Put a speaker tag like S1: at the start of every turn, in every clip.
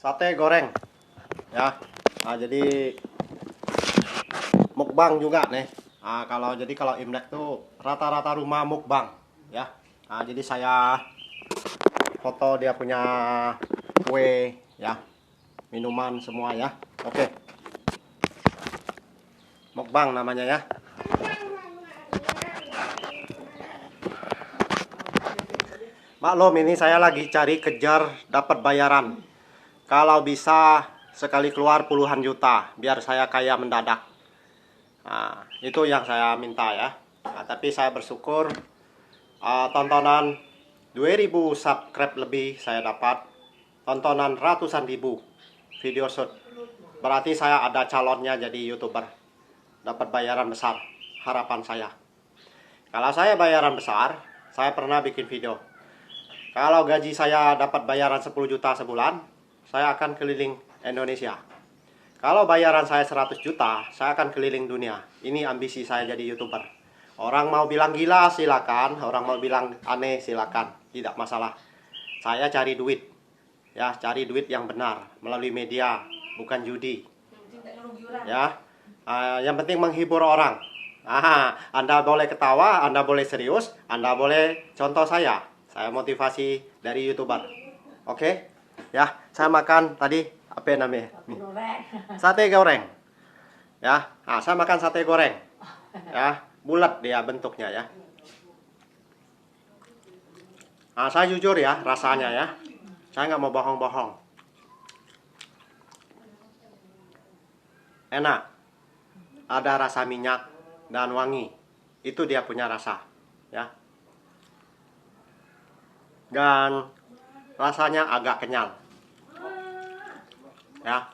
S1: sate goreng ya. Nah, jadi mukbang juga nih. Nah, kalau Imlek tuh rata-rata rumah mukbang ya. Nah, jadi saya foto dia punya kue ya, minuman semua ya. Oke. Mukbang namanya ya. Maklum, ini saya lagi cari kejar dapat bayaran. Kalau bisa sekali keluar puluhan juta biar saya kaya mendadak. Nah, itu yang saya minta ya. Nah, tapi saya bersyukur tontonan 2000 subscribe lebih saya dapat. Tontonan ratusan ribu video shoot. Berarti saya ada calonnya jadi YouTuber. Dapat bayaran besar. Harapan saya. Kalau saya bayaran besar, saya pernah bikin video. Kalau gaji saya dapat bayaran 10 juta sebulan, saya akan keliling Indonesia. Kalau bayaran saya 100 juta, saya akan keliling dunia. Ini ambisi saya jadi YouTuber. Orang mau bilang gila silakan, orang mau bilang aneh silakan, tidak masalah. Saya cari duit. Ya, cari duit yang benar melalui media, bukan judi. Ya. Yang penting menghibur orang. Anda boleh ketawa, Anda boleh serius, Anda boleh contoh saya. Saya motivasi dari YouTuber. Oke? Ya, saya makan tadi apa namanya? Sate goreng. Ya, saya makan sate goreng. Ya, bulat dia bentuknya ya. Saya jujur ya rasanya ya. Saya nggak mau bohong-bohong. Enak. Ada rasa minyak dan wangi. Itu dia punya rasa, ya. Dan rasanya agak kenyal. Ya.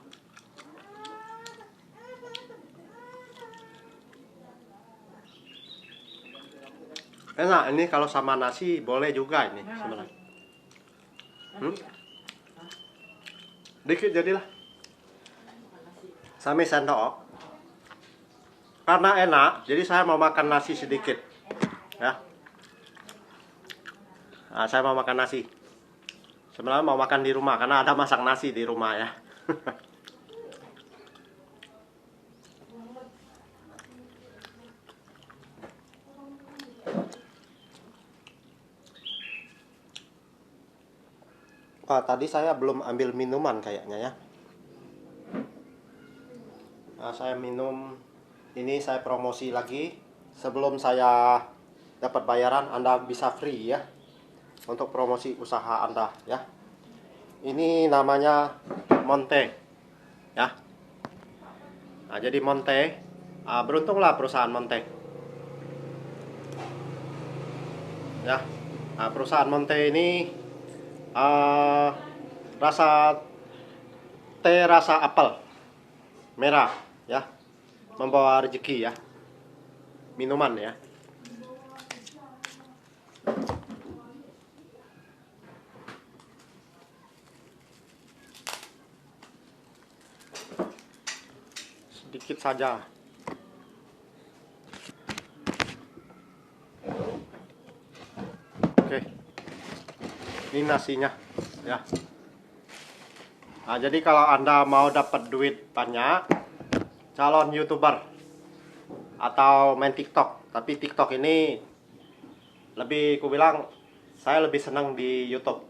S1: Enak, ini kalau sama nasi boleh juga ini sebenarnya. Dikit jadilah. Sami sendok. Karena enak, jadi saya mau makan nasi sedikit. Ya. Saya mau makan nasi. Sebenarnya mau makan di rumah karena ada masak nasi di rumah ya. Wah, tadi saya belum ambil minuman kayaknya ya. Saya minum ini, saya promosi lagi. Sebelum saya dapat bayaran, Anda bisa free ya untuk promosi usaha Anda ya. Ini namanya Monte ya. Jadi Monte, beruntunglah perusahaan Monte ya. Perusahaan Monte ini rasa teh rasa apel merah ya, membawa rezeki ya, minuman ya. Sedikit saja. Oke, ini nasinya ya. Jadi kalau Anda mau dapat duit banyak, calon YouTuber atau main TikTok, tapi TikTok ini lebih, ku bilang saya lebih senang di YouTube.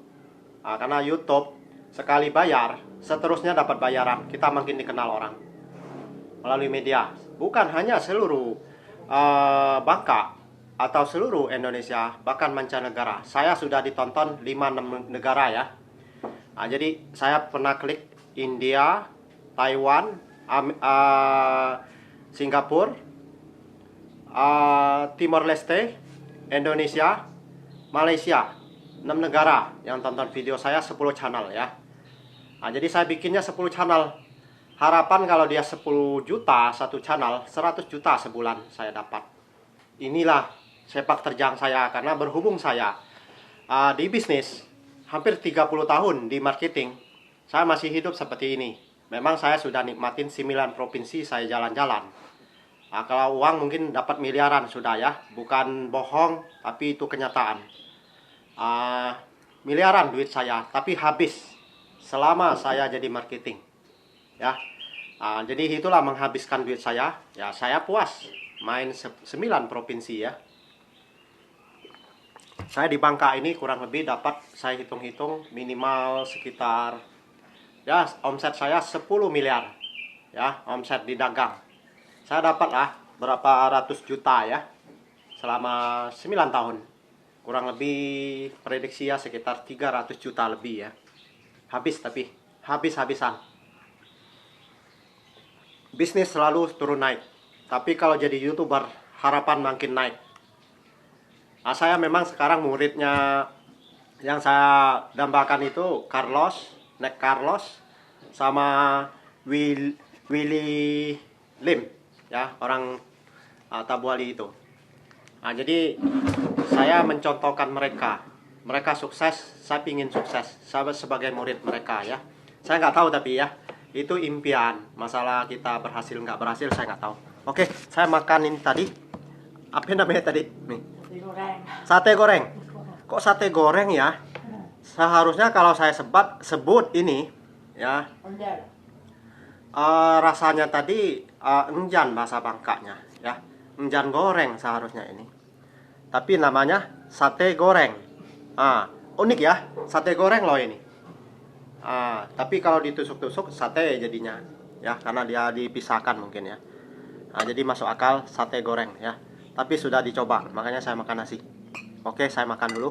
S1: Karena YouTube sekali bayar, seterusnya dapat bayaran. Kita makin dikenal orang melalui media, bukan hanya seluruh Bangka atau seluruh Indonesia, bahkan mancanegara. Saya sudah ditonton 5-6 negara ya. Jadi saya pernah klik India, Taiwan, Singapura, Timor Leste, Indonesia, Malaysia. 6 negara yang tonton video saya, 10 channel ya. Jadi saya bikinnya 10 channel. Harapan kalau dia 10 juta satu channel, 100 juta sebulan saya dapat. Inilah sepak terjang saya, karena berhubung saya di bisnis hampir 30 tahun di marketing, saya masih hidup seperti ini. Memang saya sudah nikmatin 9 provinsi saya jalan-jalan. Kalau uang mungkin dapat miliaran sudah ya, bukan bohong, tapi itu kenyataan. Miliaran duit saya, tapi habis selama saya jadi marketing. Ya. Jadi itulah menghabiskan duit saya. Ya, saya puas main 9 provinsi ya. Saya di Bangka ini kurang lebih dapat, saya hitung-hitung minimal sekitar ya omset saya 10 miliar. Ya, omset di dagang. Saya dapat lah berapa ratus juta ya selama 9 tahun. Kurang lebih prediksi ya sekitar 300 juta lebih ya. Tapi habis-habisan. Bisnis selalu turun naik. Tapi kalau jadi YouTuber harapan makin naik. Saya memang sekarang muridnya yang saya dambakan itu Nick Carlos sama Willy Lim ya, orang Tabuali itu. Jadi saya mencontohkan mereka sukses, saya ingin sukses, saya sebagai murid mereka ya. Saya nggak tahu tapi ya, itu impian. Masalah kita berhasil nggak berhasil saya nggak tahu. Oke, saya makan ini tadi, apa namanya tadi? Nih, sate goreng. Kok sate goreng ya? Seharusnya kalau saya sebut ini ya, rasanya tadi enjan bahasa Bangkanya ya, enjan goreng seharusnya ini. Tapi namanya sate goreng. Unik ya, sate goreng loh ini. Tapi kalau ditusuk-tusuk sate jadinya ya, karena dia dipisahkan mungkin ya. Jadi masuk akal sate goreng ya. Tapi sudah dicoba, makanya saya makan nasi. Oke, saya makan dulu.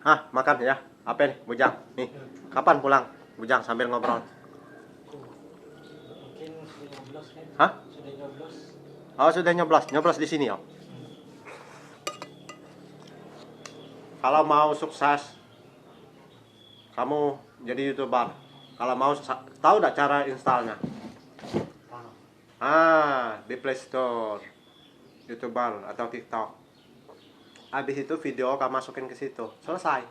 S1: Makan ya. Apa nih, Bujang? Nih, kapan pulang? Bujang sambil ngobrol.
S2: Mungkin sudah nyoblos kan?
S1: Hah?
S2: Sudah nyoblos.
S1: Oh, sudah nyoblos di sini, oh. Kalau mau sukses, kamu jadi YouTuber. Kalau mau tahu enggak cara installnya? Di Play Store, YouTuber atau TikTok. Habis itu video kamu masukin ke situ, selesai.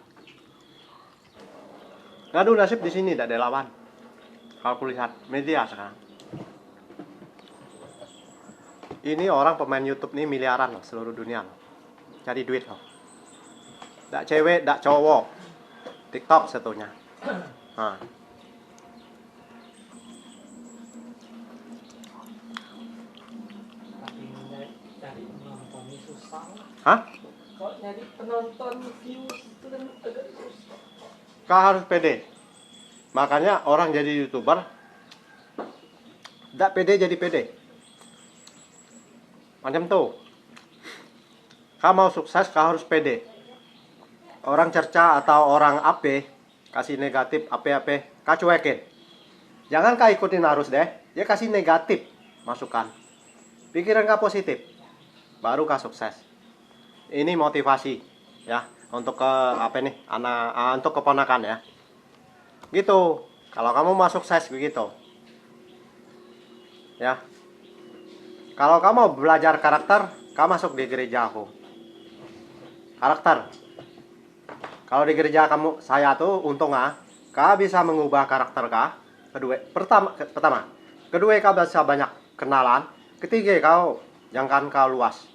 S1: Ngadu nasib di sini tidak ada lawan. Kalau aku lihat media sekarang. Ini orang pemain YouTube nih miliaran loh, seluruh dunia loh. Cari duit loh. Nggak cewek, nggak cowok. TikTok satunya.
S2: Tapi nyari penontonnya susah.
S1: Hah?
S2: Kalau nyari penonton views itu kan agak susah.
S1: Kau harus pede. Makanya orang jadi YouTuber nggak pede jadi pede. Macam tuh. Kau mau sukses, kau harus pede. Orang cerca atau orang apa kasih negatif apa kau cuekin. Jangan kau ikutin arus deh. Dia kasih negatif masukan. Pikiran kau positif, baru kau sukses. Ini motivasi ya untuk ke untuk keponakan ya. Gitu. Kalau kamu mau sukses begitu. Ya. Kalau kamu belajar karakter, kamu masuk di gereja aku. Karakter. Kalau di gereja saya tuh untung kau bisa mengubah karakter kau. Pertama. Kedua kau bisa banyak kenalan. Ketiga kau jangkauan kau luas.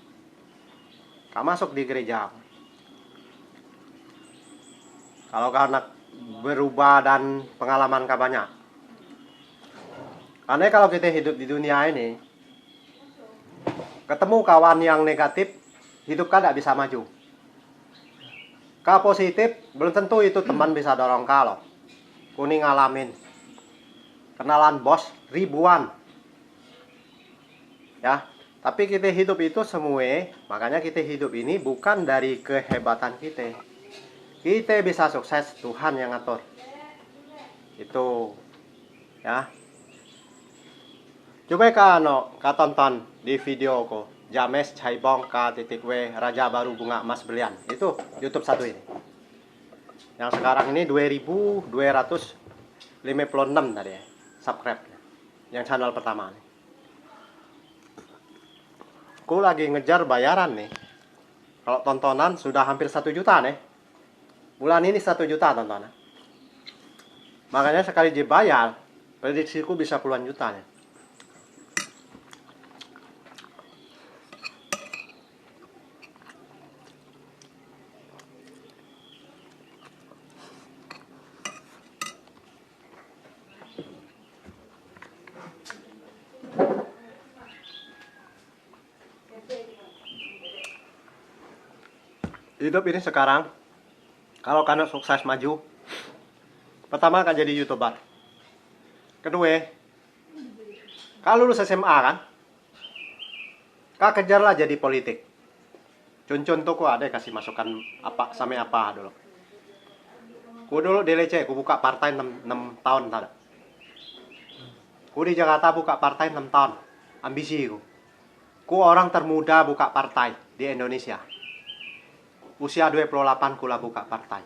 S1: Kau masuk di gereja aku. Kalau kau nak berubah dan pengalaman kau banyak. Karena kalau kita hidup di dunia ini, ketemu kawan yang negatif, hidup kau tidak bisa maju. Kau positif, belum tentu itu teman bisa dorong kau loh. Kuning ngalamin. Kenalan bos ribuan. Ya, tapi kita hidup itu semua, makanya kita hidup ini bukan dari kehebatan kita. Kita bisa sukses, Tuhan yang ngatur. Itu ya. Coba kau tonton di videoku James Caibong K.W Raja Baru Bunga Emas Berlian. Itu YouTube satu ini. Yang sekarang ini 2256 tadi ya, subscribe. Yang channel pertama nih. Aku lagi ngejar bayaran nih. Kalau tontonan sudah hampir 1 juta nih. Bulan ini 1 juta tontonan. Makanya sekali dibayar, prediksiku bisa puluhan juta nih. Hidup ini sekarang, kalau karena sukses maju, pertama akan jadi YouTuber. Kedua, kalau lulus SMA kan, kak kejarlah jadi politik. Contoh ku ada kasih masukan apa sampai apa dulu. Ku dulu DLC, ku buka partai 6 tahun tadi. Ku di Jakarta buka partai 6 tahun. Ambisi ku. Ku orang termuda buka partai di Indonesia. Usia 28 ku lah buka partai.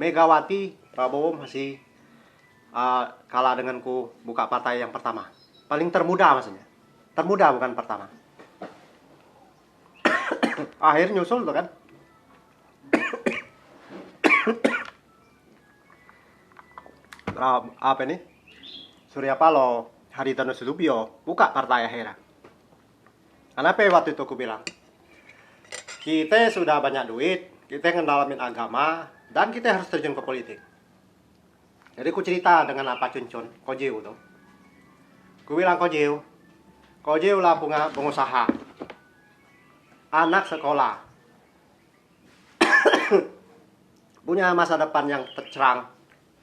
S1: Megawati, Prabowo masih kalah dengan ku buka partai yang pertama. Paling termuda maksudnya. Termuda bukan pertama. Akhir nyusul tuh kan. Apa ini? Surya Paloh, Haritanu Sudibyo buka partai akhirnya. Kenapa waktu itu aku bilang? Kita sudah banyak duit, kita ngedalamin agama, dan kita harus terjun ke politik. Jadi aku cerita dengan apa Cuncun, Kojeu tuh. Aku bilang Kojeu lah pengusaha. Anak sekolah. Punya masa depan yang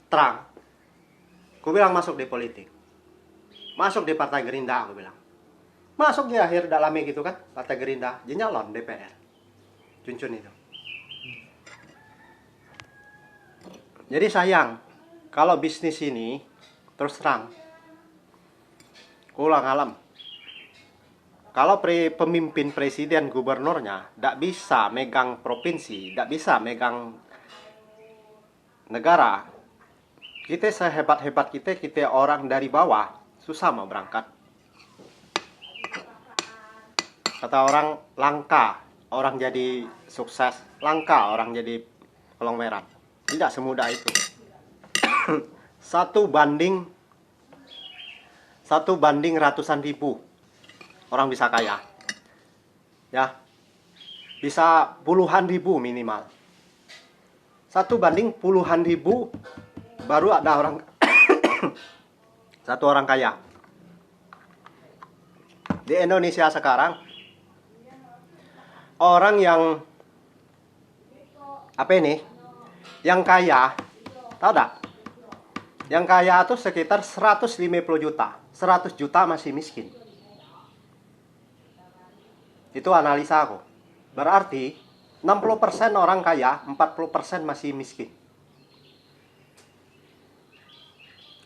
S1: terang. Aku bilang masuk di politik. Masuk di Partai Gerindra, aku bilang. Masuk di akhir dalamnya gitu kan, Partai Gerindra, dia nyalon DPR. Cuncun itu. Jadi sayang, kalau bisnis ini terus terang, ulang alam. Kalau pemimpin presiden gubernurnya tidak bisa megang provinsi, tidak bisa megang negara, kita sehebat-hebat kita orang dari bawah susah mau berangkat. Kata orang langka orang jadi sukses, langka orang jadi konglomerat. Tidak semudah itu. Satu banding ratusan ribu orang bisa kaya. Ya. Bisa puluhan ribu minimal. Satu banding puluhan ribu baru ada orang satu orang kaya. Di Indonesia sekarang orang yang apa ini? Yang kaya, tahu tak? Yang kaya itu sekitar 150 juta. 100 juta masih miskin. Itu analisa aku. Berarti 60% orang kaya, 40% masih miskin.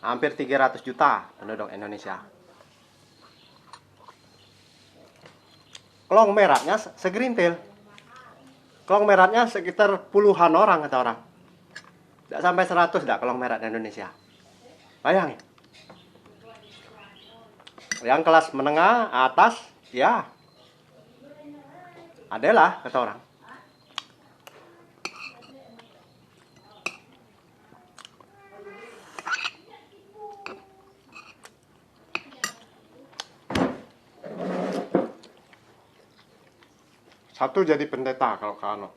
S1: Hampir 300 juta penduduk Indonesia. Konglomeratnya segerintil. Konglomeratnya sekitar puluhan orang kata orang. Tidak sampai 100 dah konglomerat di Indonesia. Bayangin. Yang kelas menengah atas ya adalah kata orang. Satu jadi pendeta kalau kano.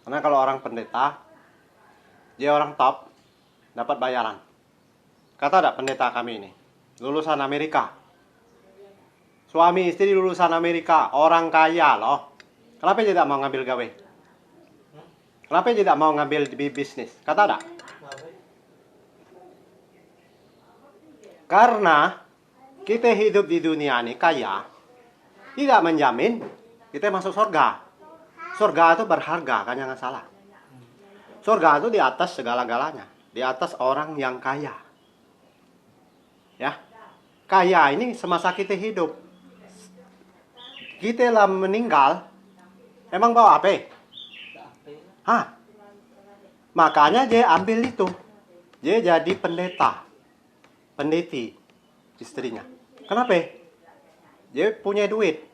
S1: Karena kalau orang pendeta, dia orang top, dapat bayaran. Kata ada pendeta kami ini, lulusan Amerika. Suami istri lulusan Amerika, orang kaya loh. Kenapa dia tidak mau ngambil gawe? Kenapa dia tidak mau ngambil di bisnis? Kata ada. Karena kita hidup di dunia ini kaya, tidak menjamin kita masuk surga. Surga itu berharga, kan jangan salah. Surga itu di atas segala-galanya, di atas orang yang kaya. Ya, kaya ini semasa kita hidup. Kita lah meninggal, emang bawa apa? Hah? Makanya dia ambil itu. Dia jadi pendeta, pendeti istrinya. Kenapa? Dia punya duit.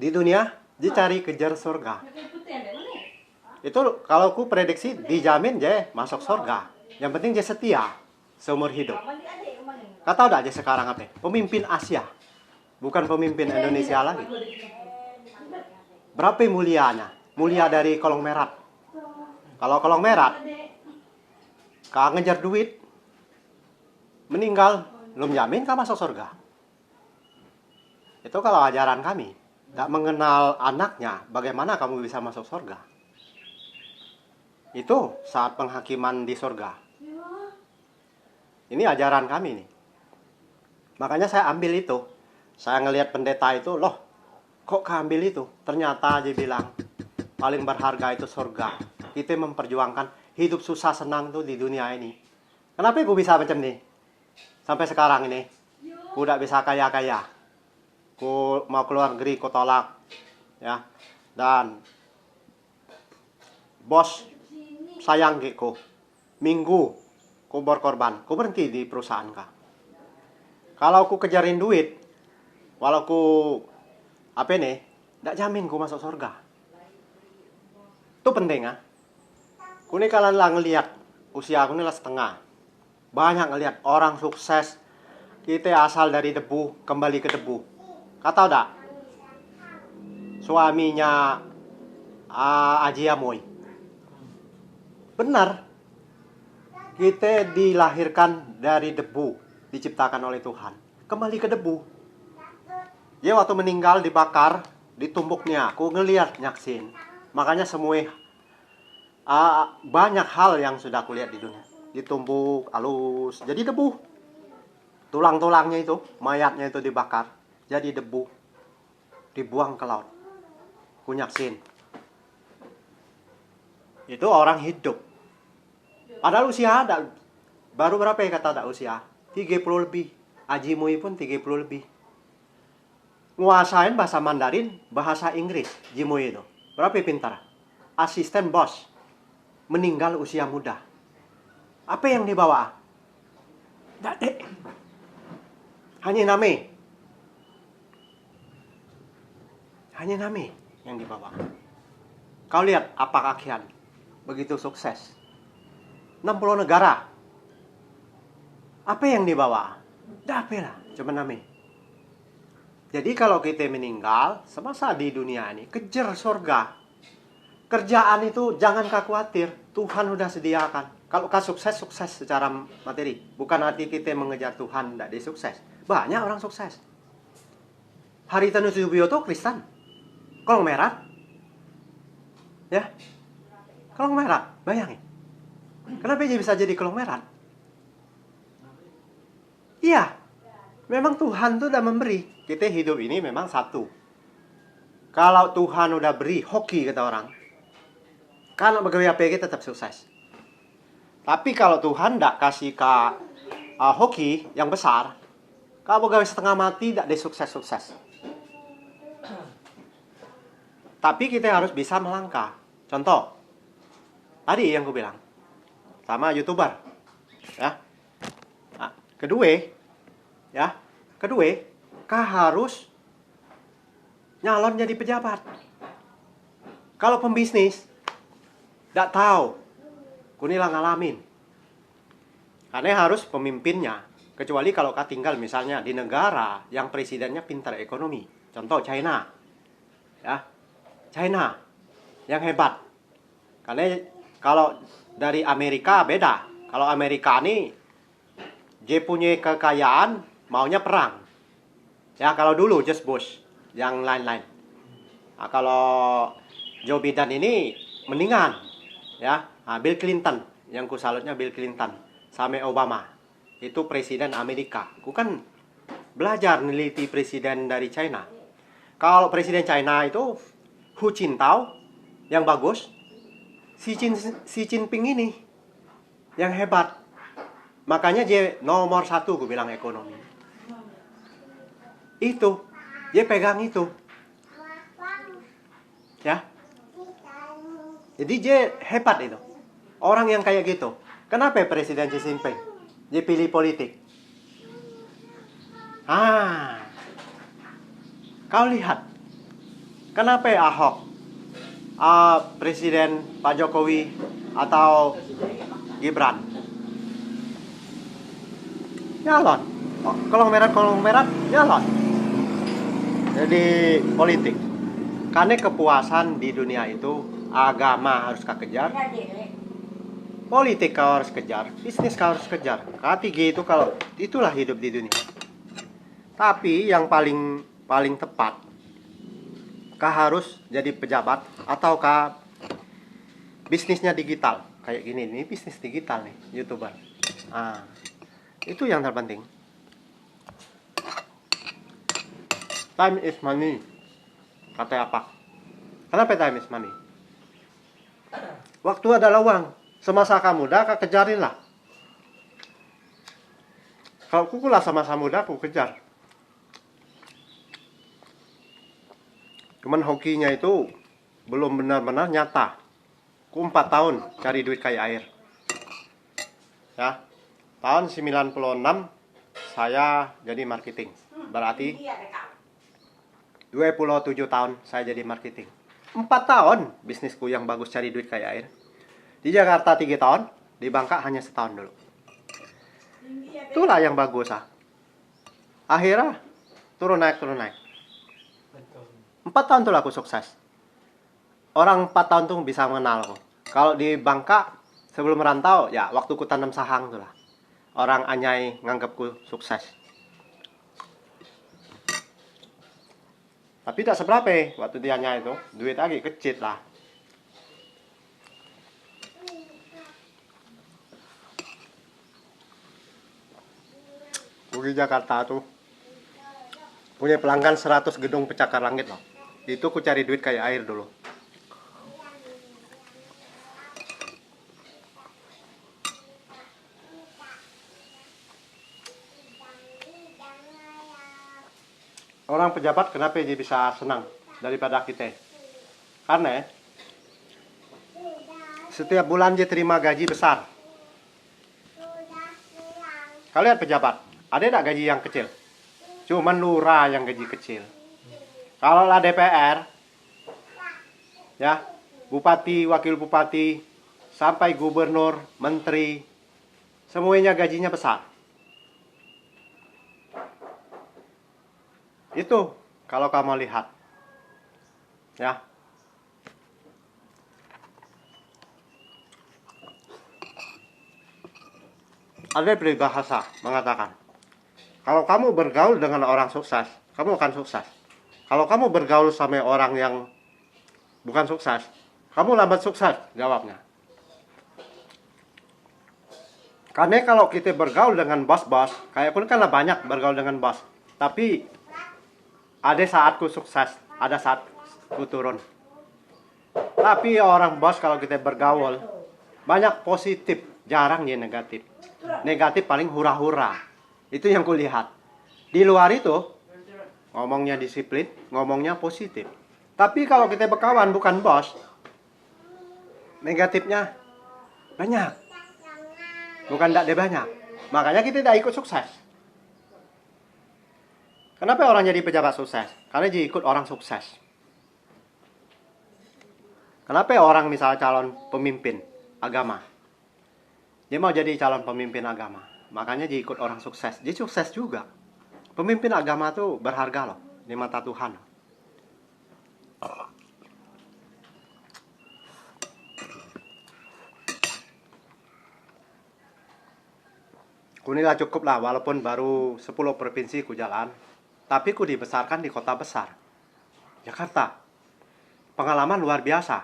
S1: Di dunia, dia cari kejar surga. Itu kalau ku prediksi dijamin je masuk surga. Yang penting je setia seumur hidup. Kata udah aja sekarang apa? Pemimpin Asia. Bukan pemimpin Indonesia lagi. Berapa mulianya? Mulia dari konglomerat. Kalau konglomerat kau ngejar duit meninggal belum jamin kau masuk surga. Itu kalau ajaran kami. tidak mengenal anaknya, bagaimana kamu bisa masuk surga? Itu saat penghakiman di surga. Ini ajaran kami nih. Makanya saya ambil itu. Saya ngelihat pendeta itu, loh, kok keambil itu? Ternyata dia bilang, paling berharga itu surga. Kita memperjuangkan hidup susah senang tuh di dunia ini. Kenapa aku bisa macam ini? Sampai sekarang ini, aku tidak bisa kaya-kaya. Aku mau keluar negeri, aku tolak. Ya. Dan bos sayang gitu. Minggu, aku berkorban. Aku berhenti di perusahaan kah. Kalau aku kejarin duit, walau aku apa nih, tidak jamin aku masuk surga. Itu penting ah. Aku nih kalian lah ngelihat usia aku nih lah setengah. Banyak ngelihat orang sukses. Kita asal dari debu, kembali ke debu. Kata udah, suaminya Aji Amoy. Benar. Kita dilahirkan dari debu, diciptakan oleh Tuhan. Kembali ke debu. Dia waktu meninggal dibakar, ditumbuknya. Aku ngelihat nyaksin. Makanya semua banyak hal yang sudah aku lihat di dunia. Ditumbuk, halus, jadi debu. Tulang-tulangnya itu, mayatnya itu dibakar, jadi debu. Dibuang ke laut. Aku nyaksin. Itu orang hidup. Padahal usia ada. Baru berapa ya kata ada usia? 30 lebih. Aji Mui pun 30 lebih. Nguasain bahasa Mandarin, bahasa Inggris. Jimui itu. Berapa pintar? Asisten bos. Meninggal usia muda. Apa yang dibawa? Dade. Hanya name. Hanya name yang dibawa. Kau lihat apa Kian? Begitu sukses. 60 negara. Apa yang dibawa? Dape lah, cuma name. Jadi kalau kita meninggal, semasa di dunia ini, kejar surga. Kerjaan itu jangan kau khawatir, Tuhan udah sediakan. Kalau kau sukses, sukses secara materi. Bukan arti kita mengejar Tuhan, tidak disukses. Banyak orang sukses. Haritanu Sudibyo Kristen. Kolong merah. Ya. Kolong merah, bayangin. Kenapa dia bisa jadi kolong merah? Iya. Memang Tuhan tuh udah memberi. Kita hidup ini memang satu. Kalau Tuhan udah beri, hoki kata orang. Kalau pegawai APG tetap sukses. Tapi kalau Tuhan tidak kasih ke hoki yang besar, kalau pegawai setengah mati tidak sukses-sukses. Tapi kita harus bisa melangkah. Contoh, tadi yang gue bilang, sama YouTuber, ya. Nah, kedua, kau harus nyalon jadi pejabat. Kalau pembisnis, tidak tahu, kunilah ngalamin. Karena harus pemimpinnya. Kecuali kalau kau tinggal misalnya di negara yang presidennya pintar ekonomi. Contoh China. Ya. China yang hebat. Karena kalau dari Amerika beda. Kalau Amerika ini dia punya kekayaan, maunya perang. Ya, kalau dulu George Bush, yang lain-lain. Nah, kalau Joe Biden ini mendingan. Ya, nah, Bill Clinton, yang ku salutnya Bill Clinton sama Obama. Itu presiden Amerika. Ku kan belajar neliti presiden dari China. Kalau presiden China itu Hu Jintao yang bagus, Xi Jinping ini yang hebat. Makanya dia nomor 1 gue bilang ekonomi. Itu dia pegang itu. Ya. Jadi dia hebat itu. Orang yang kayak gitu. Kenapa Presiden Xi Jinping dia pilih politik? Kau lihat. Kenapa Ahok, Presiden Pak Jokowi atau Gibran nyalon? Kolong merah nyalon. Jadi politik. Karena kepuasan di dunia itu agama harus kau kejar, politik kau harus kejar, bisnis kau harus kejar. K3 itu kalau itulah hidup di dunia. Tapi yang paling tepat kah harus jadi pejabat atau kah bisnisnya digital kayak gini. Ini bisnis digital nih, YouTuber. Itu yang terpenting. Time is money. Kata apa? Kenapa time is money? Waktu adalah uang. Semasa kamu muda, kau kejarin lah. Kalau kukulah sama-sama muda, aku kejar. Cuman hokinya itu belum benar-benar nyata. Ku 4 tahun cari duit kayak air. Ya. Tahun 96 saya jadi marketing. Berarti 27 tahun saya jadi marketing. 4 tahun bisnisku yang bagus cari duit kayak air. Di Jakarta 3 tahun, di Bangka hanya setahun dulu. Itulah yang bagus Akhirnya turun naik. 4 tahun tuh aku sukses. Orang 4 tahun tuh bisa mengenal aku. Kalau di Bangka sebelum merantau, ya waktu ku tanam sahang tuh lah. Orang anyai nganggapku sukses. Tapi tak seberapa waktu dia anyai itu, duit lagi kecil lah. Di Jakarta tuh punya pelanggan 100 gedung pencakar langit loh. Itu ku cari duit kayak air dulu. Orang pejabat kenapa dia bisa senang daripada kita? Karena setiap bulan dia terima gaji besar. Kalian pejabat, ada tidak gaji yang kecil? Cuman lurah yang gaji kecil. Kalau lah DPR, ya, bupati, wakil bupati, sampai gubernur, menteri, semuanya gajinya besar. Itu kalau kamu lihat, ya. Ada peribahasa mengatakan, kalau kamu bergaul dengan orang sukses, kamu akan sukses. Kalau kamu bergaul sama orang yang bukan sukses, kamu lambat sukses, jawabnya. Karena kalau kita bergaul dengan bos-bos, kayak pun kan banyak bergaul dengan bos. Tapi ada saatku sukses, ada saat ku turun. Tapi orang bos kalau kita bergaul, banyak positif, jarang yang negatif. Negatif paling hura-hura. Itu yang kulihat. Di luar itu, ngomongnya disiplin, ngomongnya positif. Tapi kalau kita berkawan bukan bos, negatifnya banyak. Bukan tidak ada banyak. Makanya kita tidak ikut sukses. Kenapa orang jadi pejabat sukses? Karena dia ikut orang sukses. Kenapa orang misalnya calon pemimpin agama? Dia mau jadi calon pemimpin agama. Makanya dia ikut orang sukses. Dia sukses juga. Pemimpin agama tuh berharga loh di mata Tuhan. Kunilah cukup lah, walaupun baru 10 provinsi ku jalan. Tapi ku dibesarkan di kota besar. Jakarta. Pengalaman luar biasa.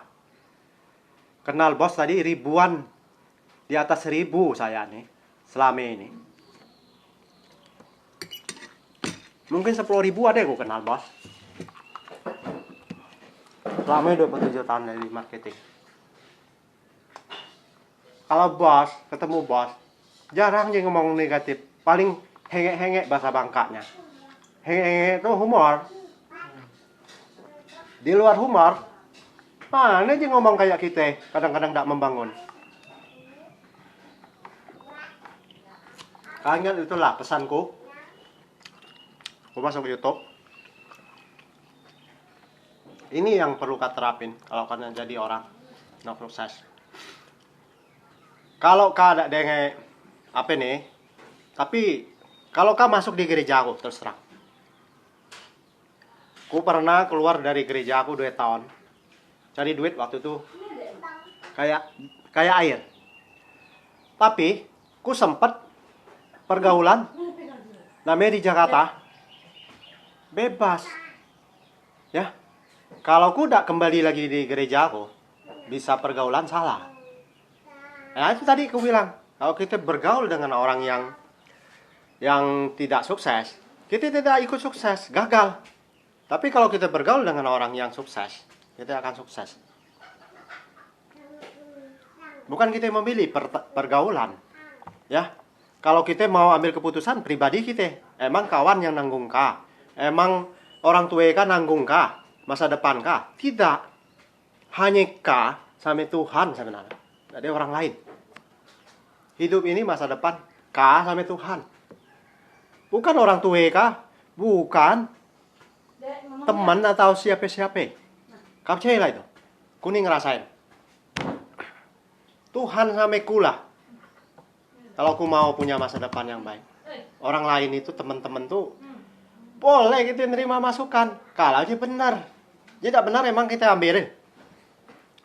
S1: Kenal bos tadi ribuan. Di atas 1000 saya nih. Selama ini. Mungkin 10.000 ada yang ku kenal bos. Selama 27 tahun dari marketing. Kalau bos, ketemu bos, jarang dia ngomong negatif. Paling hengek-hengek bahasa Bangkanya. Hengek-hengek itu humor. Di luar humor, mana dia ngomong kayak kita, kadang-kadang tidak membangun. Kalian itulah pesanku. Aku masuk YouTube. Ini yang perlu kau terapin kalau kalian jadi orang no sukses. Kalau kau ada dengan apa nih? Tapi kalau kau masuk di gereja aku terserah. Ku pernah keluar dari gereja aku 2 tahun. Cari duit waktu itu kayak air. Tapi ku sempet pergaulan namanya di Jakarta bebas. Ya. Kalau ku tidak kembali lagi di gereja aku, bisa pergaulan salah. Nah itu tadi aku bilang, kalau kita bergaul dengan orang yang tidak sukses, kita tidak ikut sukses, gagal. Tapi kalau kita bergaul dengan orang yang sukses, kita akan sukses. Bukan kita memilih pergaulan, ya. Kalau kita mau ambil keputusan pribadi kita, emang kawan yang nanggung kah? Emang orang tua kah nanggung kah? Masa depan kah? Tidak. Hanya kah sama Tuhan sebenarnya. Tidak ada orang lain. Hidup ini masa depan kah sama Tuhan. Bukan orang tua kah? Bukan teman atau siapa-siapa. Kau percaya itu? Kuning ngerasain. Tuhan sama kulah. Kalau aku mau punya masa depan yang baik. Orang lain itu teman-teman tuh boleh kita nerima masukan. Kalau aja benar. Jadi tidak benar emang kita ambil.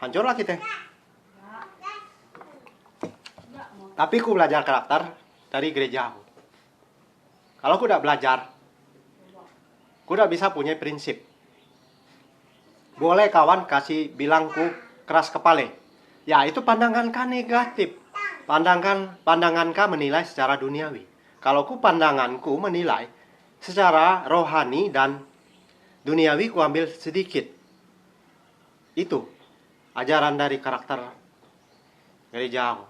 S1: Hancurlah kita. Tapi aku belajar karakter dari gereja aku. Kalau aku tidak belajar, aku tidak bisa punya prinsip. Boleh kawan kasih bilangku keras kepala. Ya itu pandanganku negatif. Pandanganku menilai secara duniawi. Kalau ku pandanganku menilai secara rohani dan duniawi, ku ambil sedikit. Itu ajaran dari karakter gereja aku.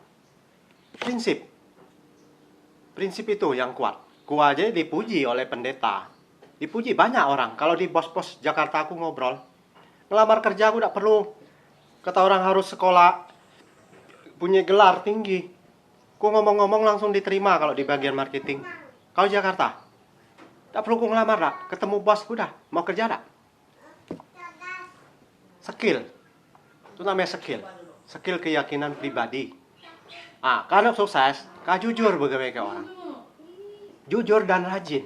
S1: Prinsip itu yang kuat. Ku aja dipuji oleh pendeta. Dipuji banyak orang. Kalau di pos-pos Jakarta aku ngobrol, ngelamar kerja aku tidak perlu kata orang harus sekolah, punya gelar tinggi. Ku ngomong-ngomong langsung diterima kalau di bagian marketing. Kalau Jakarta, tak perlu ku ngelamar dah. Ketemu bos udah, mau kerja dah. Skill. Itu namanya skill. Skill keyakinan pribadi. Karena sukses, kau jujur bagaimana ke orang. Jujur dan rajin.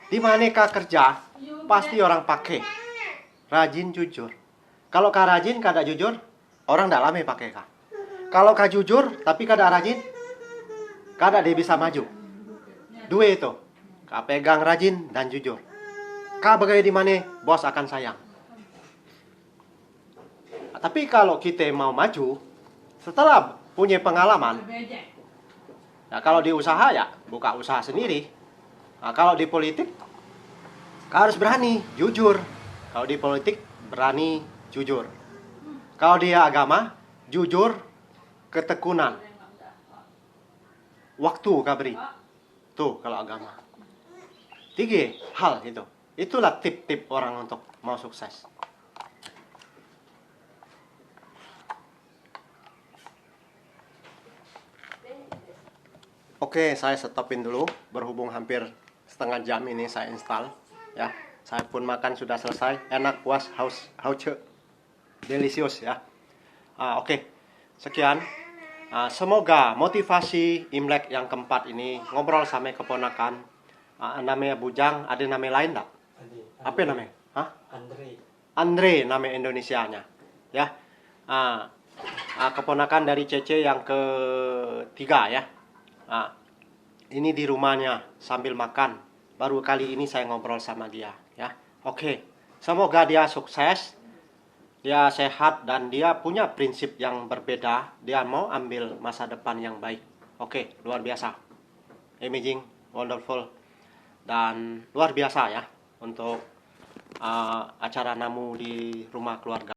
S1: Di mana kau kerja, pasti orang pakai. Rajin, jujur. Kalau kau rajin, kau tidak jujur, orang tidak lama pakai kau. Kalau kau jujur, tapi kau tidak rajin, kau tidak bisa maju. Dua itu. Kau pegang rajin dan jujur. Kau bagaimana di mana, bos akan sayang. Tapi kalau kita mau maju, setelah punya pengalaman, nah kalau di usaha ya, buka usaha sendiri. Nah, kalau di politik, kau harus berani, jujur. Kalau di politik, berani, jujur. Kalau di agama, jujur, ketekunan. Waktu kau beri. Tuh kalau agama. 3 hal itu. Itulah tip-tip orang untuk mau sukses. Oke, saya stopin dulu. Berhubung hampir setengah jam ini saya install. Ya, saya pun makan sudah selesai. Enak, puas, haus, delicious ya. Oke, sekian. Semoga motivasi Imlek yang keempat ini ngobrol sama keponakan. Namanya Bujang, ada nama lain tak? Apa namanya? Andre nama Indonesianya. Ya. Keponakan dari Cece yang ketiga ya. Ini di rumahnya sambil makan. Baru kali ini saya ngobrol sama dia ya. Oke. Semoga dia sukses. Dia sehat dan dia punya prinsip yang berbeda. Dia mau ambil masa depan yang baik. Oke, luar biasa. Amazing, wonderful. Dan luar biasa ya untuk acara namu di rumah keluarga.